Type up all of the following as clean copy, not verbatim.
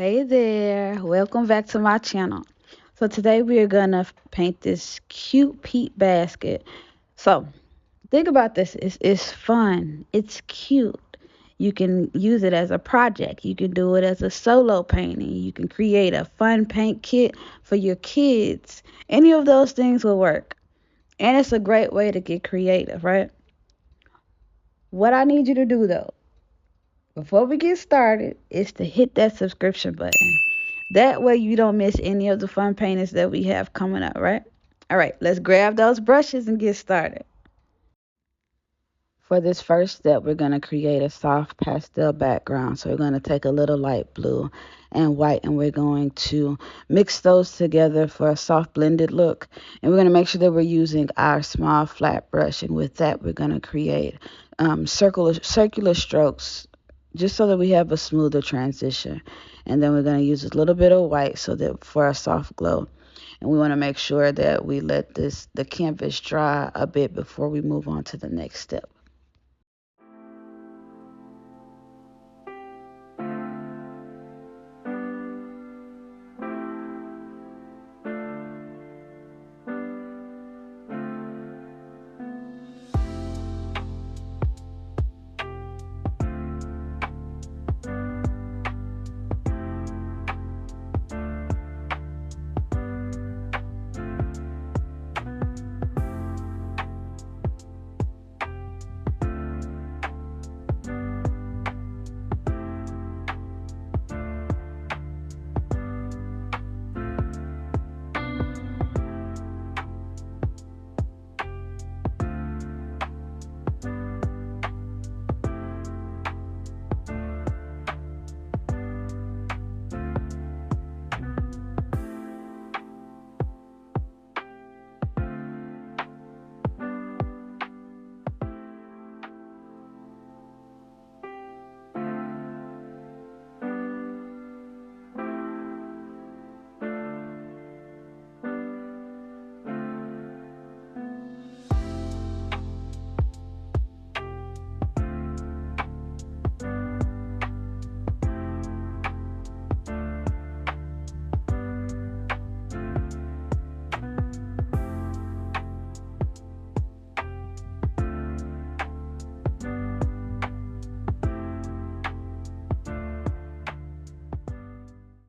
Hey there, welcome back to my channel. So today we are gonna paint this cute peep basket. So think about this, it's fun, it's cute. You can use it as a project, you can do it as a solo painting, you can create a fun paint kit for your kids. Any of those things will work. And it's a great way to get creative, right? What I need you to do though, before we get started, is to hit that subscription button. That way you don't miss any of the fun paintings that we have coming up, right? All right, let's grab those brushes and get started. For this first step, we're going to create a soft pastel background. So we're going to take a little light blue and white, and we're going to mix those together for a soft blended look. And we're going to make sure that we're using our small flat brush. And with that, we're going to create circular strokes just so that we have a smoother transition. And then we're going to use a little bit of white so that for a soft glow. And we want to make sure that we let the canvas dry a bit before we move on to the next step.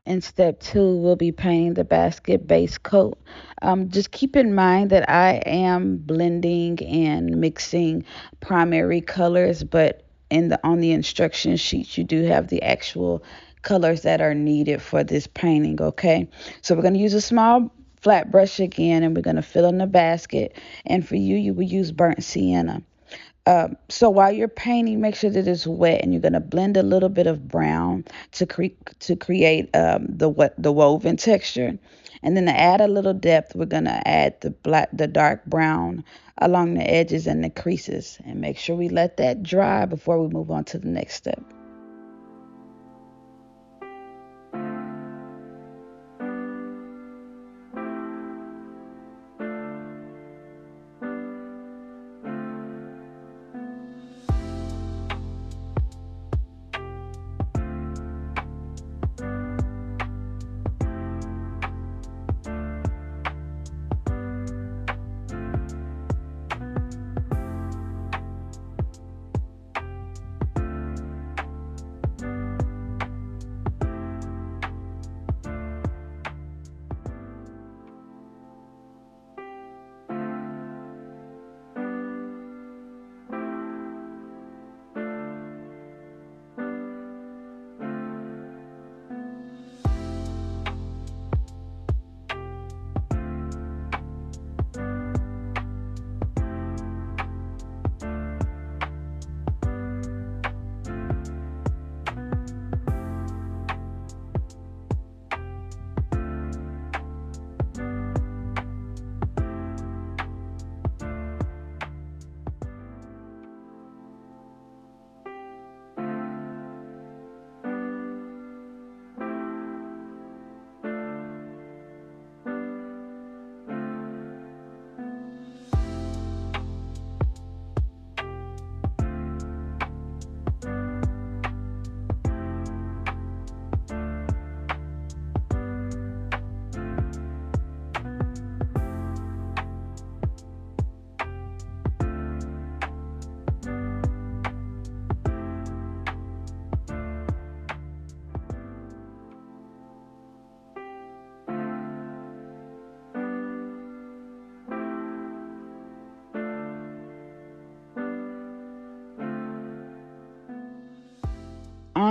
In step two, we'll be painting the basket base coat. Just keep in mind that I am blending and mixing primary colors, but on the instruction sheet, you do have the actual colors that are needed for this painting. Okay, so we're going to use a small flat brush again, and we're going to fill in the basket. And for you, you will use burnt sienna. So while you're painting, make sure that it's wet, and you're gonna blend a little bit of brown to create the woven texture, and then to add a little depth, we're gonna add the dark brown along the edges and the creases, and make sure we let that dry before we move on to the next step.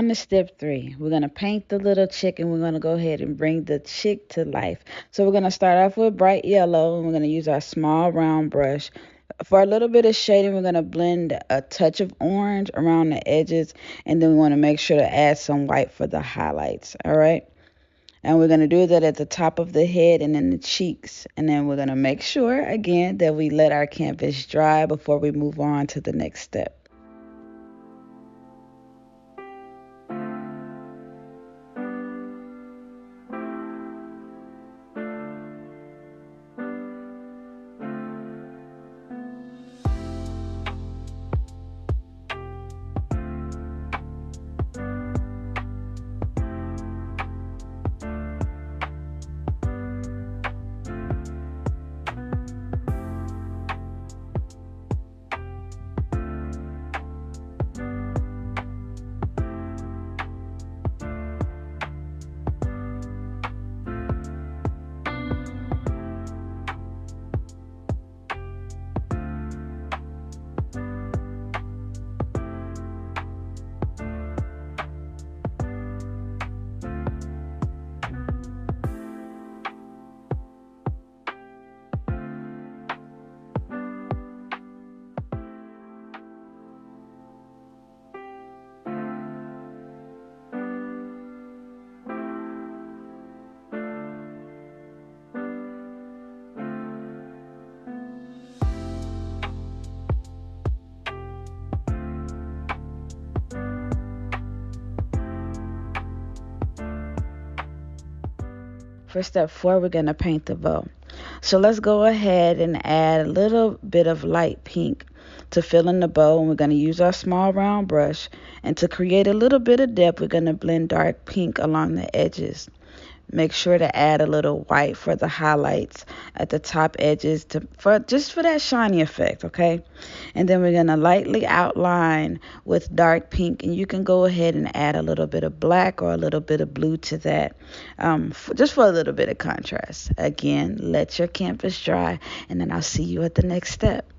On to step three. We're going to paint the little chick and we're going to go ahead and bring the chick to life. So we're going to start off with bright yellow and we're going to use our small round brush. For a little bit of shading, we're going to blend a touch of orange around the edges, and then we want to make sure to add some white for the highlights. All right. And we're going to do that at the top of the head and in the cheeks. And then we're going to make sure, again, that we let our canvas dry before we move on to the next step. For step four, we're going to paint the bow. So let's go ahead and add a little bit of light pink to fill in the bow. And we're going to use our small round brush. And to create a little bit of depth, we're going to blend dark pink along the edges. Make sure to add a little white for the highlights at the top edges for that shiny effect, okay? And then we're going to lightly outline with dark pink, and you can go ahead and add a little bit of black or a little bit of blue to that, just for a little bit of contrast. Again, let your canvas dry, and then I'll see you at the next step.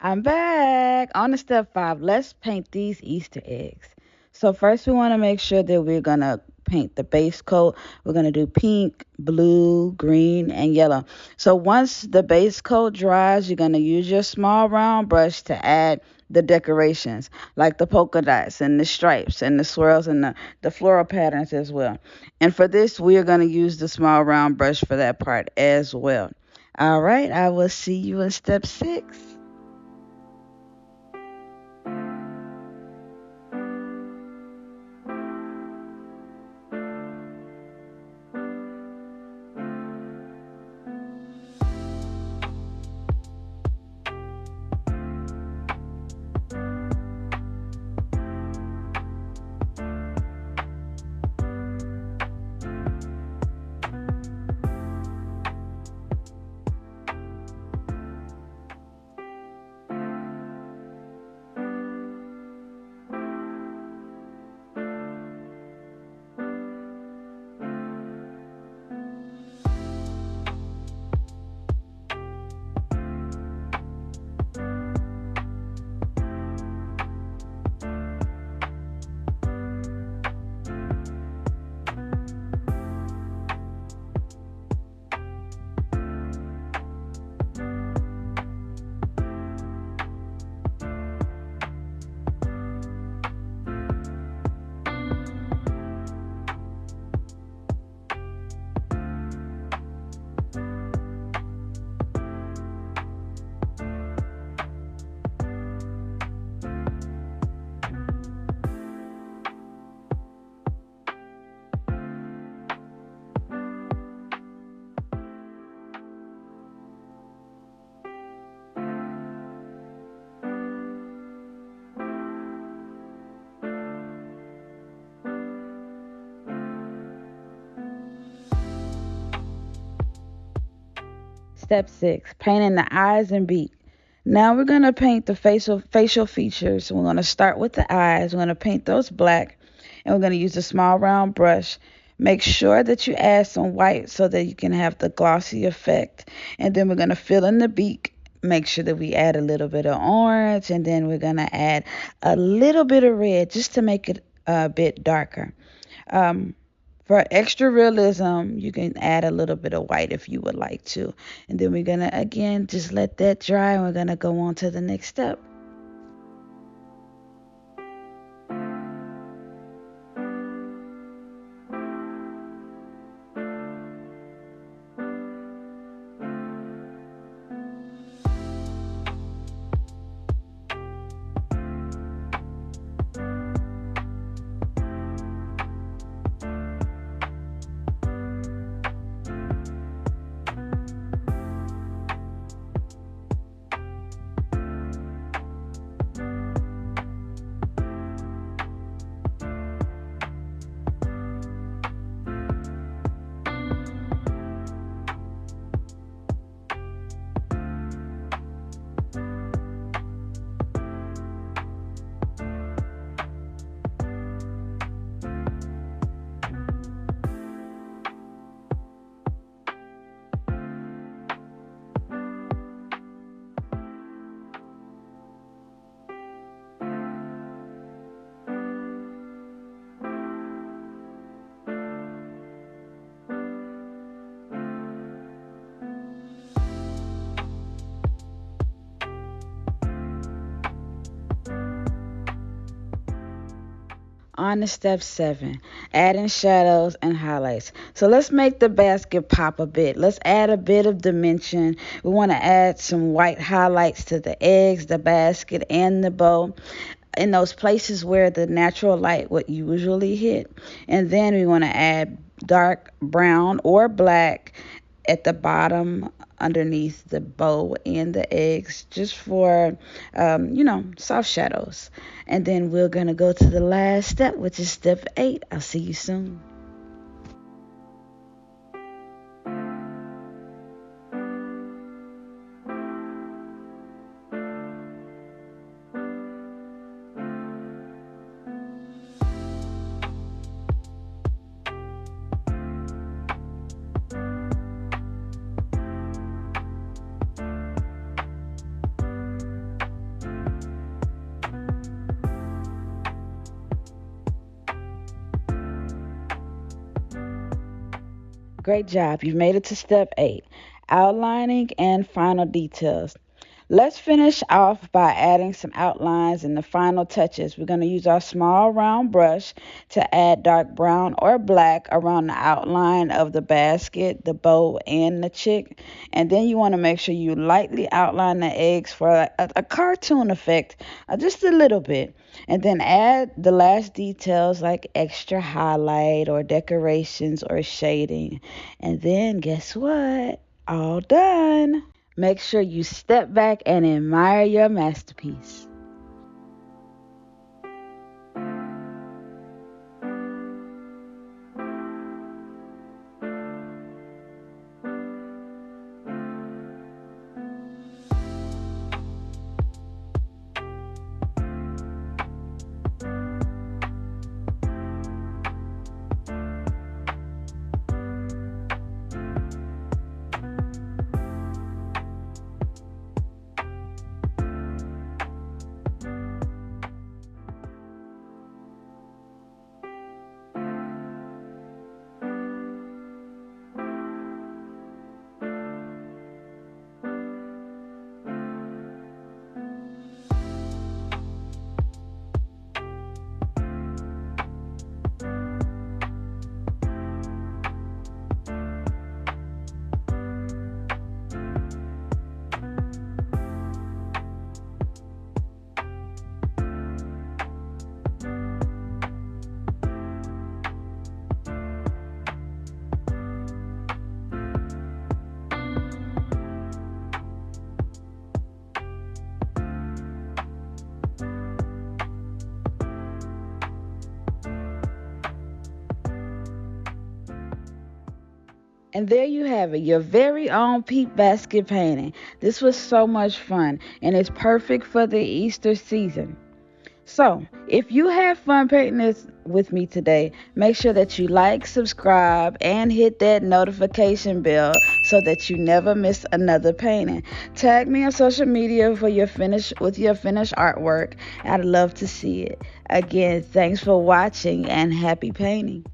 I'm back. On to step five. Let's paint these Easter eggs. So first we want to make sure that we're going to paint the base coat. We're going to do pink, blue, green, and yellow. So once the base coat dries, you're going to use your small round brush to add the decorations, like the polka dots and the stripes and the swirls and the floral patterns as well. And for this, we are going to use the small round brush for that part as well. All right, I will see you in step six. Step 6, painting the eyes and beak. Now we're going to paint the facial features. We're going to start with the eyes. We're going to paint those black, and we're going to use a small round brush. Make sure that you add some white so that you can have the glossy effect. And then we're going to fill in the beak. Make sure that we add a little bit of orange, and then we're going to add a little bit of red just to make it a bit darker. Um, for extra realism, you can add a little bit of white if you would like to. And then we're going to, again, just let that dry, and we're going to go on to the next step. On to step 7, adding shadows and highlights. So let's make the basket pop a bit. Let's add a bit of dimension. We want to add some white highlights to the eggs, the basket, and the bow in those places where the natural light would usually hit. And then we want to add dark brown or black at the bottom underneath the bow and the eggs just for soft shadows. And then we're going to go to the last step, which is step 8. I'll see you soon. Great job. You've made it to step 8, outlining and final details. Let's finish off by adding some outlines and the final touches. We're going to use our small round brush to add dark brown or black around the outline of the basket, the bow, and the chick. And then you want to make sure you lightly outline the eggs for a cartoon effect, just a little bit. And then add the last details like extra highlight or decorations or shading. And then guess what? All done. Make sure you step back and admire your masterpiece. And there you have it, your very own Peep Basket painting. This was so much fun, and it's perfect for the Easter season. So, if you have fun painting this with me today, make sure that you like, subscribe, and hit that notification bell so that you never miss another painting. Tag me on social media for your finished artwork. I'd love to see it. Again, thanks for watching and happy painting.